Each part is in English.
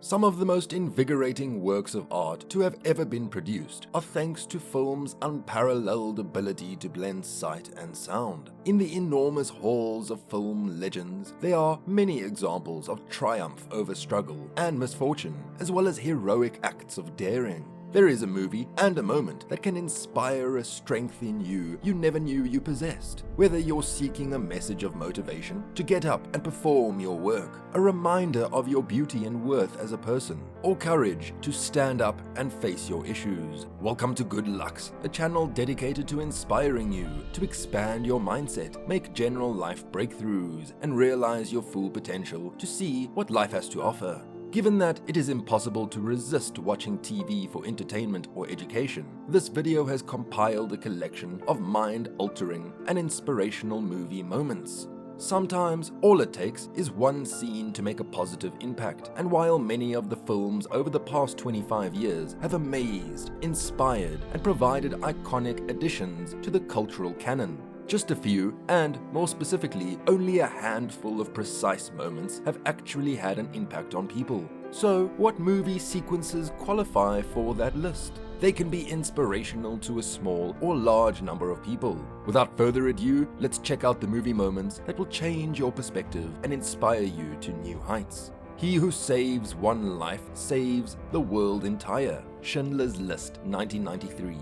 Some of the most invigorating works of art to have ever been produced are thanks to film's unparalleled ability to blend sight and sound. In the enormous halls of film legends, there are many examples of triumph over struggle and misfortune, as well as heroic acts of daring. There is a movie and a moment that can inspire a strength in you never knew you possessed. Whether you're seeking a message of motivation to get up and perform your work, a reminder of your beauty and worth as a person, or courage to stand up and face your issues. Welcome to Good Lucks, a channel dedicated to inspiring you to expand your mindset, make general life breakthroughs, and realize your full potential to see what life has to offer. Given that it is impossible to resist watching TV for entertainment or education, this video has compiled a collection of mind-altering and inspirational movie moments. Sometimes all it takes is one scene to make a positive impact, and while many of the films over the past 25 years have amazed, inspired, and provided iconic additions to the cultural canon, just a few, and more specifically, only a handful of precise moments have actually had an impact on people. So, what movie sequences qualify for that list? They can be inspirational to a small or large number of people. Without further ado, let's check out the movie moments that will change your perspective and inspire you to new heights. He who saves one life saves the world entire. Schindler's List, 1993.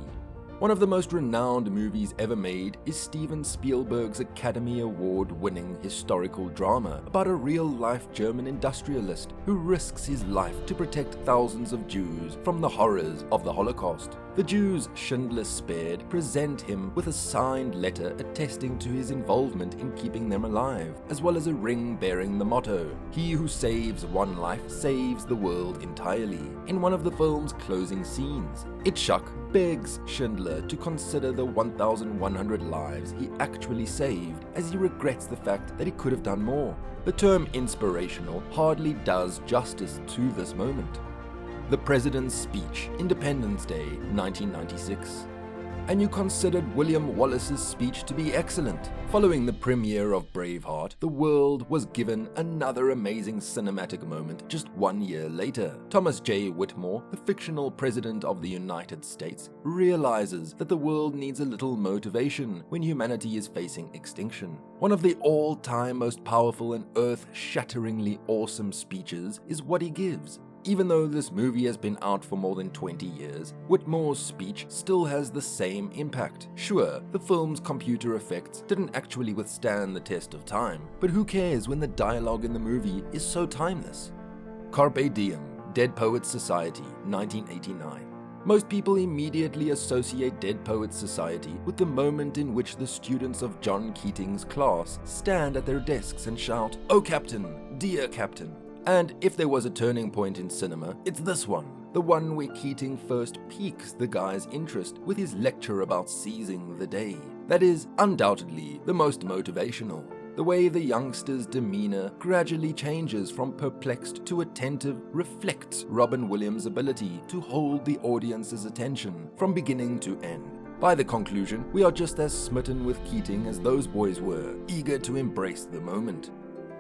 One of the most renowned movies ever made is Steven Spielberg's Academy Award-winning historical drama about a real-life German industrialist who risks his life to protect thousands of Jews from the horrors of the Holocaust. The Jews Schindler spared present him with a signed letter attesting to his involvement in keeping them alive, as well as a ring bearing the motto, "He who saves one life saves the world entirely." In one of the film's closing scenes, Itchak begs Schindler to consider the 1,100 lives he actually saved, as he regrets the fact that he could have done more. The term inspirational hardly does justice to this moment. The President's Speech, Independence Day, 1996. And you considered William Wallace's speech to be excellent. Following the premiere of Braveheart, the world was given another amazing cinematic moment just 1 year later. Thomas J. Whitmore, the fictional President of the United States, realizes that the world needs a little motivation when humanity is facing extinction. One of the all-time most powerful and earth-shatteringly awesome speeches is what he gives. Even though this movie has been out for more than 20 years, Whitmore's speech still has the same impact. Sure, the film's computer effects didn't actually withstand the test of time, but who cares when the dialogue in the movie is so timeless? Carpe Diem, Dead Poets Society, 1989. Most people immediately associate Dead Poets Society with the moment in which the students of John Keating's class stand at their desks and shout, "Oh Captain, dear Captain." And if there was a turning point in cinema, it's this one. The one where Keating first piques the guy's interest with his lecture about seizing the day. That is undoubtedly the most motivational. The way the youngster's demeanor gradually changes from perplexed to attentive reflects Robin Williams' ability to hold the audience's attention from beginning to end. By the conclusion, we are just as smitten with Keating as those boys were, eager to embrace the moment.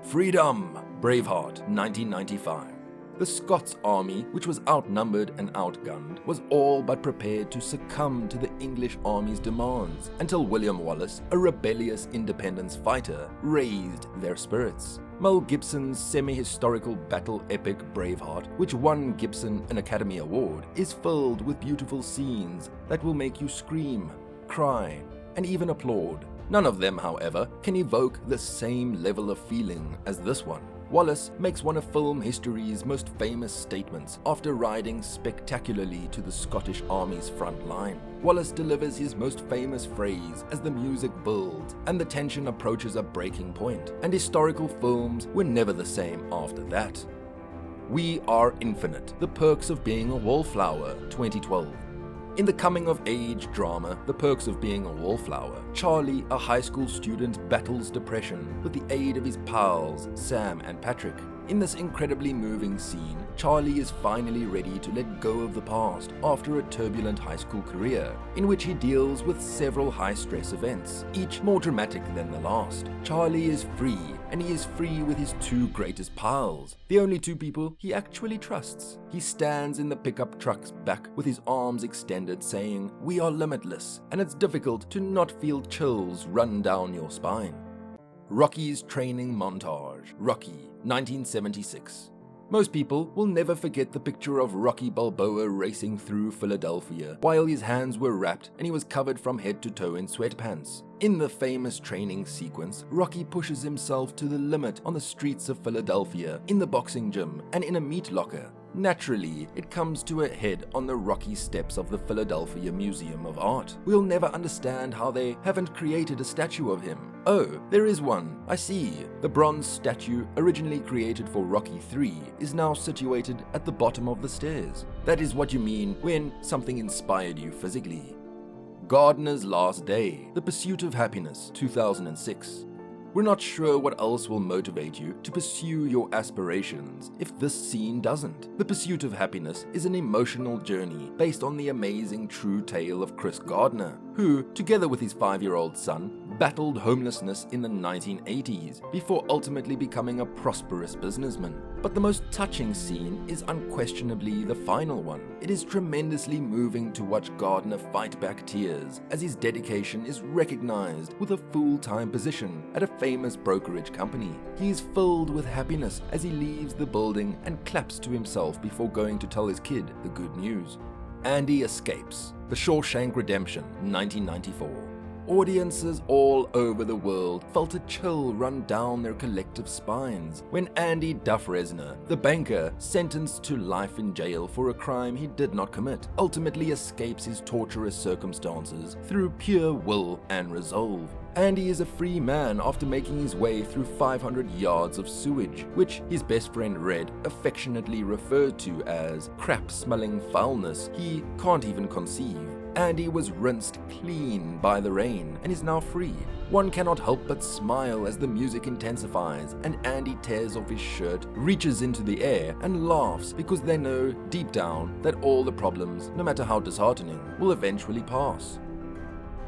Freedom! Braveheart, 1995. The Scots army, which was outnumbered and outgunned, was all but prepared to succumb to the English army's demands until William Wallace, a rebellious independence fighter, raised their spirits. Mel Gibson's semi-historical battle epic Braveheart, which won Gibson an Academy Award, is filled with beautiful scenes that will make you scream, cry, and even applaud. None of them, however, can evoke the same level of feeling as this one. Wallace makes one of film history's most famous statements after riding spectacularly to the Scottish Army's front line. Wallace delivers his most famous phrase as the music builds and the tension approaches a breaking point, and historical films were never the same after that. We Are Infinite, The Perks of Being a Wallflower, 2012. In the coming-of-age drama, The Perks of Being a Wallflower, Charlie, a high school student, battles depression with the aid of his pals, Sam and Patrick. In this incredibly moving scene, Charlie is finally ready to let go of the past after a turbulent high school career, in which he deals with several high-stress events, each more dramatic than the last. Charlie is free, and he is free with his two greatest pals, the only two people he actually trusts. He stands in the pickup truck's back with his arms extended, saying, "We are limitless," and it's difficult to not feel chills run down your spine. Rocky's training montage. Rocky, 1976. Most people will never forget the picture of Rocky Balboa racing through Philadelphia while his hands were wrapped and he was covered from head to toe in sweatpants. In the famous training sequence, Rocky pushes himself to the limit on the streets of Philadelphia, in the boxing gym, and in a meat locker. Naturally, it comes to a head on the rocky steps of the Philadelphia Museum of Art. We'll never understand how they haven't created a statue of him. Oh, there is one. I see. The bronze statue, originally created for Rocky III, is now situated at the bottom of the stairs. That is what you mean when something inspired you physically. Gardner's Last Day, The Pursuit of Happiness, 2006. We're not sure what else will motivate you to pursue your aspirations if this scene doesn't. The Pursuit of Happiness is an emotional journey based on the amazing true tale of Chris Gardner, who, together with his 5-year-old son, battled homelessness in the 1980s before ultimately becoming a prosperous businessman. But the most touching scene is unquestionably the final one. It is tremendously moving to watch Gardner fight back tears as his dedication is recognized with a full-time position at a famous brokerage company. He is filled with happiness as he leaves the building and claps to himself before going to tell his kid the good news. Andy escapes. The Shawshank Redemption, 1994. Audiences all over the world felt a chill run down their collective spines when Andy Dufresne, the banker sentenced to life in jail for a crime he did not commit, ultimately escapes his torturous circumstances through pure will and resolve. Andy is a free man after making his way through 500 yards of sewage, which his best friend Red affectionately referred to as crap-smelling foulness he can't even conceive. Andy was rinsed clean by the rain and is now free. One cannot help but smile as the music intensifies and Andy tears off his shirt, reaches into the air, and laughs because they know deep down that all the problems, no matter how disheartening, will eventually pass.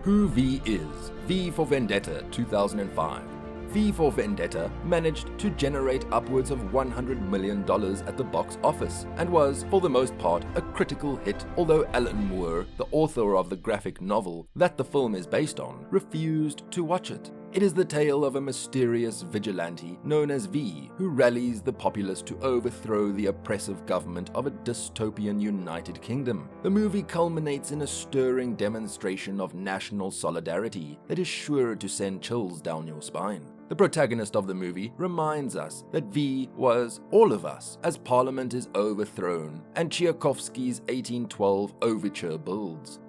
Who V is. V for Vendetta, 2005. V for Vendetta managed to generate upwards of $100 million at the box office and was, for the most part, a critical hit, although Alan Moore, the author of the graphic novel that the film is based on, refused to watch it. It is the tale of a mysterious vigilante known as V, who rallies the populace to overthrow the oppressive government of a dystopian United Kingdom. The movie culminates in a stirring demonstration of national solidarity that is sure to send chills down your spine. The protagonist of the movie reminds us that V was all of us as Parliament is overthrown and Tchaikovsky's 1812 overture builds.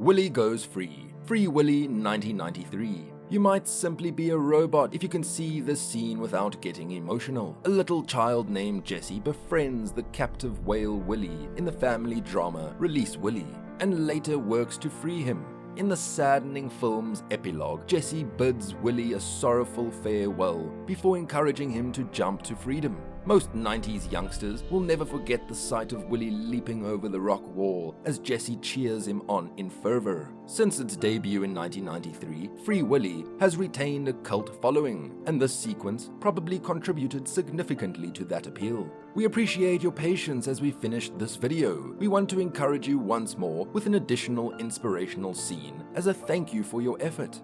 Willie Goes Free. Free Willy, 1993. You might simply be a robot if you can see this scene without getting emotional. A little child named Jessie befriends the captive whale Willie in the family drama Release Willie, and later works to free him. In the saddening film's epilogue, Jessie bids Willie a sorrowful farewell before encouraging him to jump to freedom. Most 90s youngsters will never forget the sight of Willie leaping over the rock wall as Jessie cheers him on in fervor. Since its debut in 1993, Free Willy has retained a cult following, and this sequence probably contributed significantly to that appeal. We appreciate your patience as we finish this video. We want to encourage you once more with an additional inspirational scene as a thank you for your effort.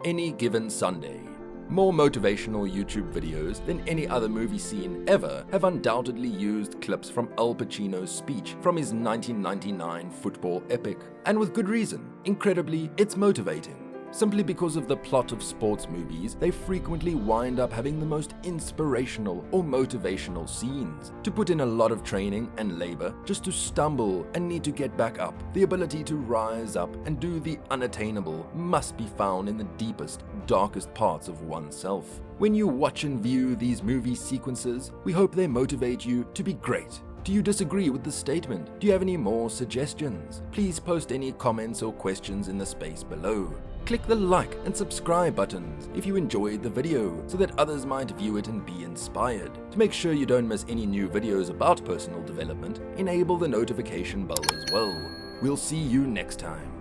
Any Given Sunday. More motivational YouTube videos than any other movie scene ever have undoubtedly used clips from Al Pacino's speech from his 1999 football epic. And with good reason. Incredibly, it's motivating. Simply because of the plot of sports movies, they frequently wind up having the most inspirational or motivational scenes. To put in a lot of training and labor just to stumble and need to get back up, the ability to rise up and do the unattainable must be found in the deepest, darkest parts of oneself. When you watch and view these movie sequences, we hope they motivate you to be great. Do you disagree with this statement? Do you have any more suggestions? Please post any comments or questions in the space below. Click the like and subscribe buttons if you enjoyed the video so that others might view it and be inspired. To make sure you don't miss any new videos about personal development, enable the notification bell as well. We'll see you next time.